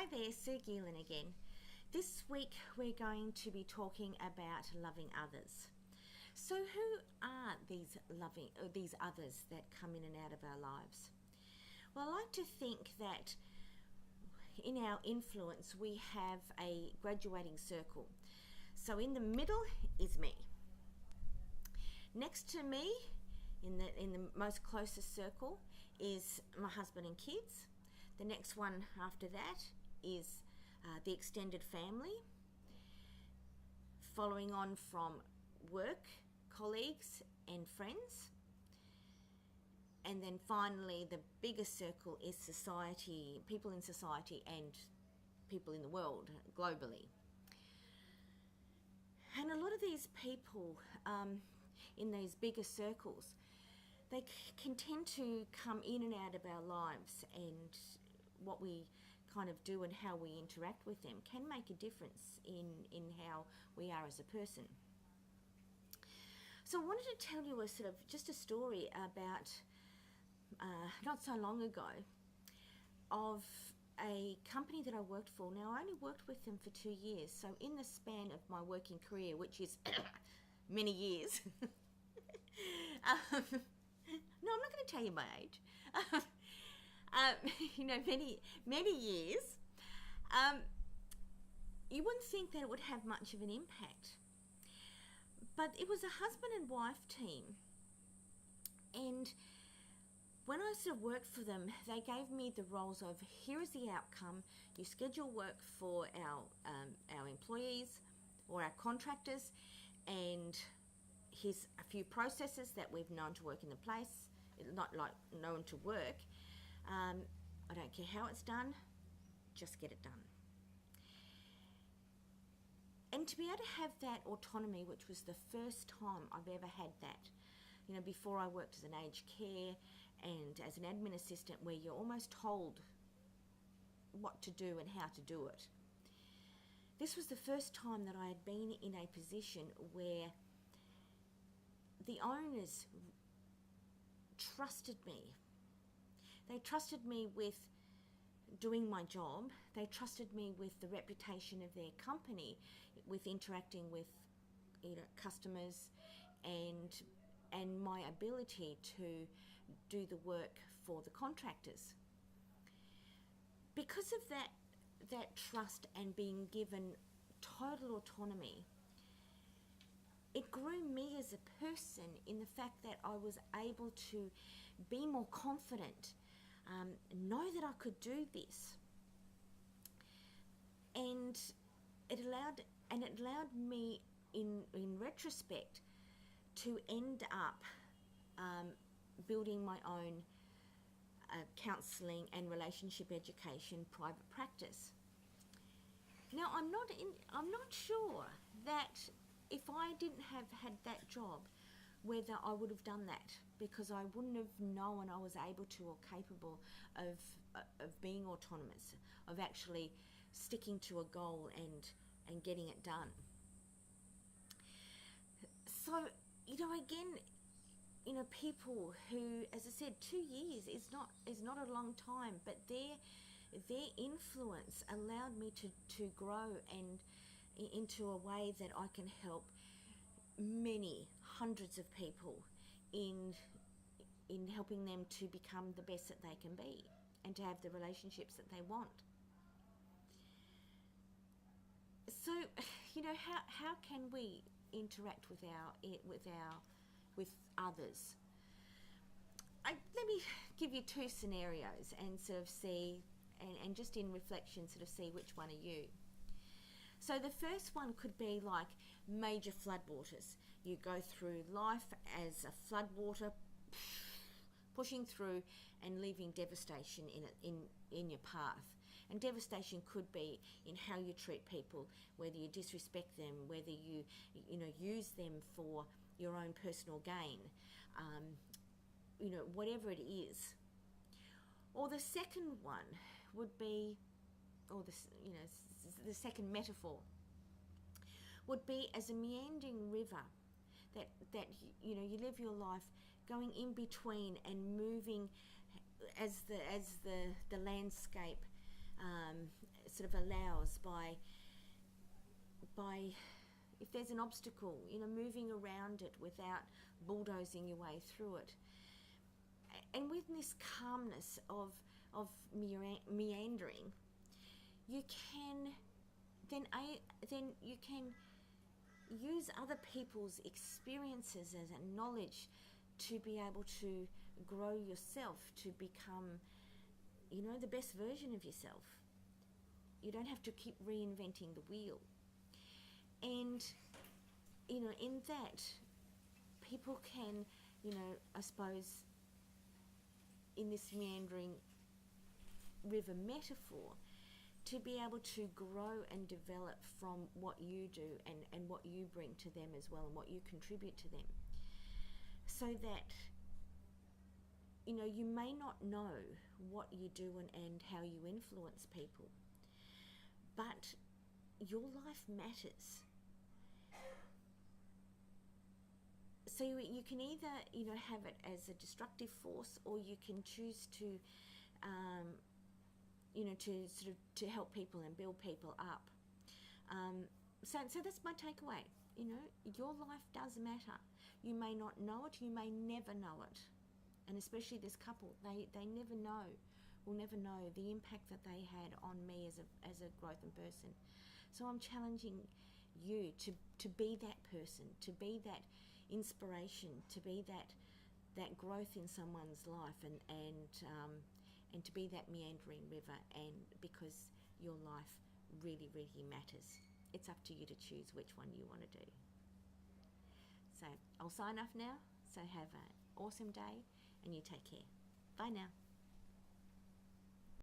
Hi there, Sue Geelan again. This week we're going to be talking about loving others. So who are these others that come in and out of our lives? Well, I like to think that in our influence we have a graduating circle. So in the middle is me. Next to me, in the most closest circle, is my husband and kids. The next one after that is the extended family, following on from work, colleagues and friends. And then finally, the biggest circle is society, people in society and people in the world globally. And a lot of these people in these bigger circles, they can tend to come in and out of our lives, and what we kind of do and how we interact with them can make a difference in how we are as a person. So I wanted to tell you just a story about not so long ago of a company that I worked for. Now, I only worked with them for 2 years, so in the span of my working career, which is many years, no, I'm not going to tell you my age. Many years. You wouldn't think that it would have much of an impact. But it was a husband and wife team. And when I sort of worked for them, they gave me the roles of, here is the outcome. You schedule work for our employees or our contractors, and here's a few processes that we've known to work in the place, not like known to work. I don't care how it's done, just get it done. And to be able to have that autonomy, which was the first time I've ever had that, before I worked as an aged care and as an admin assistant, where you're almost told what to do and how to do it. This was the first time that I had been in a position where the owners trusted me. They trusted me with doing my job. They trusted me with the reputation of their company, with interacting with customers and my ability to do the work for the contractors. Because of that trust and being given total autonomy, it grew me as a person in the fact that I was able to be more confident, know that I could do this. And it allowed me in retrospect to end up building my own counselling and relationship education private practice. Now, I'm not sure that if I didn't have had that job, whether I would have done that, because I wouldn't have known I was able to or capable of being autonomous, of actually sticking to a goal and getting it done. So, again, people who, as I said, 2 years is not a long time, but their influence allowed me to grow and into a way that I can help many hundreds of people in helping them to become the best that they can be and to have the relationships that they want. So, how can we interact with others? Let me give you 2 scenarios and sort of see, and just in reflection, sort of see which one are you. So the first one could be like major floodwaters. You go through life as a floodwater, pushing through and leaving devastation in your path. And devastation could be in how you treat people, whether you disrespect them, whether you use them for your own personal gain, whatever it is. Or the second one would be, the second metaphor would be as a meandering river that you live your life going in between and moving as the landscape sort of allows by if there's an obstacle, moving around it without bulldozing your way through it. And with this calmness of meandering, you can then you can use other people's experiences as a knowledge to be able to grow yourself, to become, the best version of yourself. You don't have to keep reinventing the wheel. And, in that, people can, I suppose, in this meandering river metaphor, to be able to grow and develop from what you do and what you bring to them as well, and what you contribute to them. So that, you may not know what you do and how you influence people, but your life matters. So you can either, have it as a destructive force, or you can choose to, to help people and build people up. So that's my takeaway. Your life does matter. You may not know it, you may never know it. And especially this couple, they never will never know the impact that they had on me as a growth in person. So I'm challenging you to be that person, to be that inspiration, to be that growth in someone's life, and to be that meandering river, and because your life really, really matters. It's up to you to choose which one you want to do. So I'll sign off now. So have an awesome day, and you take care. Bye now.